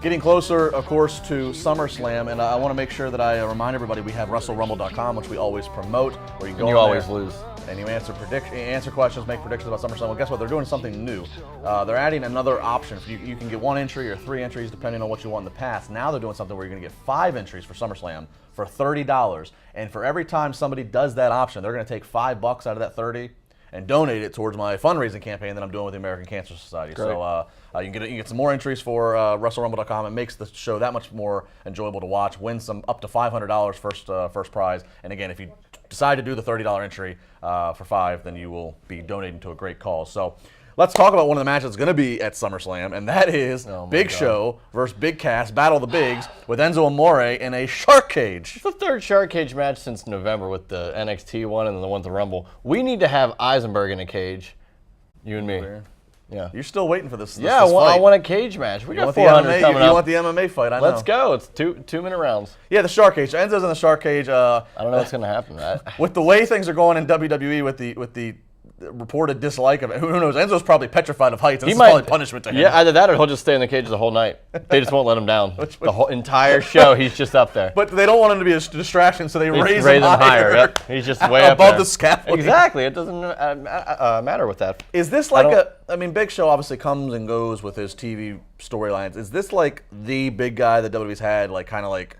Getting closer, of course, to SummerSlam, and I want to make sure that I remind everybody we have WrestleRumble.com, which we always promote, where you can go and you always lose. And you answer questions, make predictions about SummerSlam. Well, guess what? They're doing something new. They're adding another option. You can get 1 entry or 3 entries, depending on what you want in the past. Now they're doing something where you're going to get 5 entries for SummerSlam for $30. And for every time somebody does that option, they're going to take $5 out of that $30 and donate it towards my fundraising campaign that I'm doing with the American Cancer Society. Great. So you can get some more entries for WrestleRumble.com. It makes the show that much more enjoyable to watch. Win some up to $500 first prize. And again, if you decide to do the $30 entry for $5, then you will be donating to a great cause. So let's talk about one of the matches that's going to be at SummerSlam, and that is Big Show versus Big Cass, Battle of the Bigs, with Enzo Amore in a shark cage. It's the 3rd shark cage match since November with the NXT one and then the one at the Rumble. We need to have Eisenberg in a cage, you and me. Yeah. You're still waiting for this. Yeah, this I fight. want a cage match. We got 400 MMA, coming up. You want the MMA fight? I know. Let's go. It's 2-minute rounds. Yeah, the shark cage. Enzo's in the shark cage. I don't know what's going to happen. With the way things are going in WWE, with the reported dislike of it, who knows? Enzo's probably petrified of heights. And this is probably punishment to him. Yeah, either that or he'll just stay in the cage the whole night. They just won't let him down. The whole entire show, he's just up there. But they don't want him to be a distraction, so they raise him higher. Yep. He's just way up above there. the scaffolding. Exactly. It doesn't matter with that. Is this like I mean, Big Show obviously comes and goes with his TV storylines. Is this like the big guy that WWE's had, like kind of like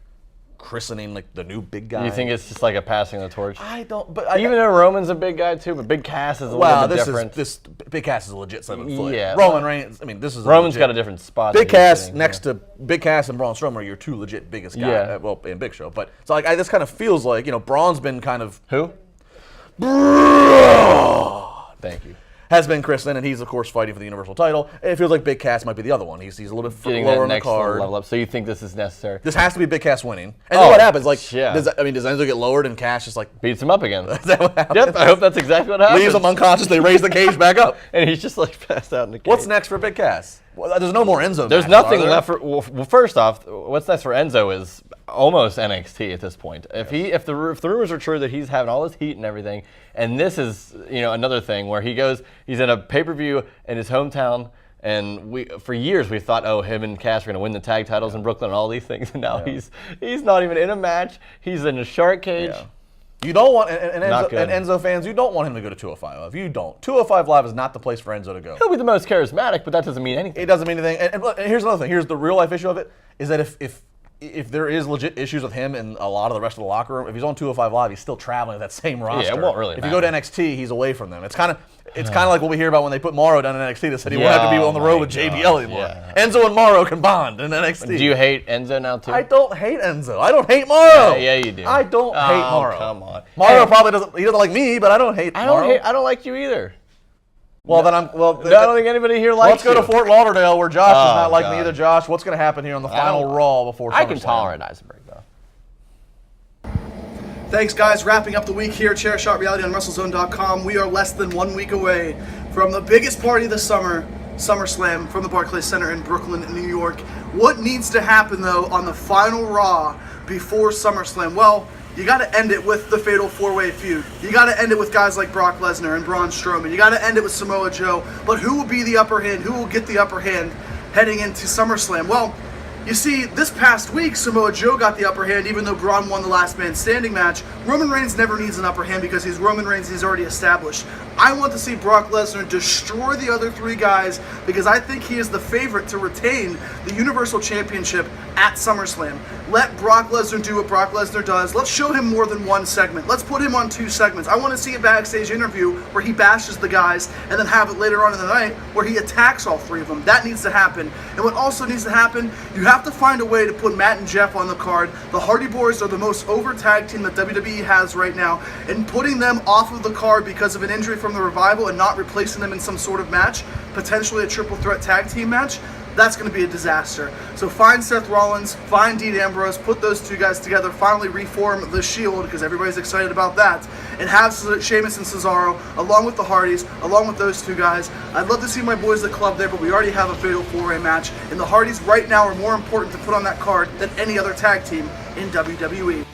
christening like the new big guy? You think it's just like a passing of the torch? I don't. But even though Roman's a big guy too, but Big Cass is a little bit different. This Big Cass is a legit 7 foot. Yeah. Roman Reigns. I mean, this is Roman's got a different spot. Big Cass next to Big Cass and Braun Strowman are your 2 legit biggest guys. Yeah. Well, in Big Show, but so like this kind of feels like Braun's been kind of who? Thank you. Has been christened, and he's of course fighting for the Universal title. It feels like Big Cass might be the other one. He's a little bit lower in the card. Level up. So you think this is necessary? This has to be Big Cass winning. And then what happens? Like, yeah. does Enzo get lowered and Cass just like beats him up again? Is that what happens? Yep. I hope that's exactly what happens. Leaves him unconscious. They raise the cage back up, and he's just like passed out in the cage. What's next for Big Cass? Well, there's no more Enzo. There's nothing left for. Well, first off, what's next for Enzo is almost NXT at this point. If the rumors are true that he's having all this heat and everything, and this is another thing where he's in a pay-per-view in his hometown, and for years we thought, oh, him and Cass are going to win the tag titles in Brooklyn and all these things, and now he's not even in a match. He's in a shark cage. Yeah. You don't want, and Enzo fans, you don't want him to go to 205 Live. You don't. 205 Live is not the place for Enzo to go. He'll be the most charismatic, but that doesn't mean anything. It doesn't mean anything. And here's another thing. Here's the real life issue of it, is that if there is legit issues with him and a lot of the rest of the locker room, if he's on 205 Live, he's still traveling with that same roster. Yeah, it won't really If matter. you go to NXT, he's away from them. It's kind of like what we hear about when they put Morrow down in NXT. They said he won't have to be on the road with JBL anymore. Yeah. Enzo and Morrow can bond in NXT. Do you hate Enzo now too? I don't hate Enzo. I don't hate Morrow. Yeah, you do. I don't hate Morrow. Come on. Morrow probably doesn't. He doesn't like me, but I don't hate Morrow. I don't like you either. Well, then I don't think anybody here likes you. Let's go to Fort Lauderdale, where Josh does not like God. me either. Josh, what's going to happen here on the final Raw before SummerSlam? I can tolerate Eisenberg, though. Thanks, guys. Wrapping up the week here, Chairshot Reality on WrestleZone.com. We are less than 1 week away from the biggest party of the summer, SummerSlam, from the Barclays Center in Brooklyn, New York. What needs to happen, though, on the final Raw before SummerSlam? Well, you got to end it with the Fatal 4-Way feud. You got to end it with guys like Brock Lesnar and Braun Strowman. You got to end it with Samoa Joe. But who will be the upper hand? Who will get the upper hand heading into SummerSlam? Well, you see, this past week, Samoa Joe got the upper hand, even though Braun won the Last Man Standing match. Roman Reigns never needs an upper hand because he's Roman Reigns, he's already established. I want to see Brock Lesnar destroy the other 3 guys because I think he is the favorite to retain the Universal Championship at SummerSlam. Let Brock Lesnar do what Brock Lesnar does. Let's show him more than 1 segment. Let's put him on 2 segments. I want to see a backstage interview where he bashes the guys and then have it later on in the night where he attacks all 3 of them. That needs to happen. And what also needs to happen, you have to find a way to put Matt and Jeff on the card. The Hardy Boys are the most over tag team that WWE has right now, and putting them off of the card because of an injury from the Revival and not replacing them in some sort of match, potentially a triple threat tag team match, that's going to be a disaster. So find Seth Rollins, find Dean Ambrose, put those 2 guys together, finally reform the Shield, because everybody's excited about that, and have Sheamus and Cesaro, along with the Hardys, along with those 2 guys. I'd love to see my boys at the club there, but we already have a Fatal 4-Way match, and the Hardys right now are more important to put on that card than any other tag team in WWE.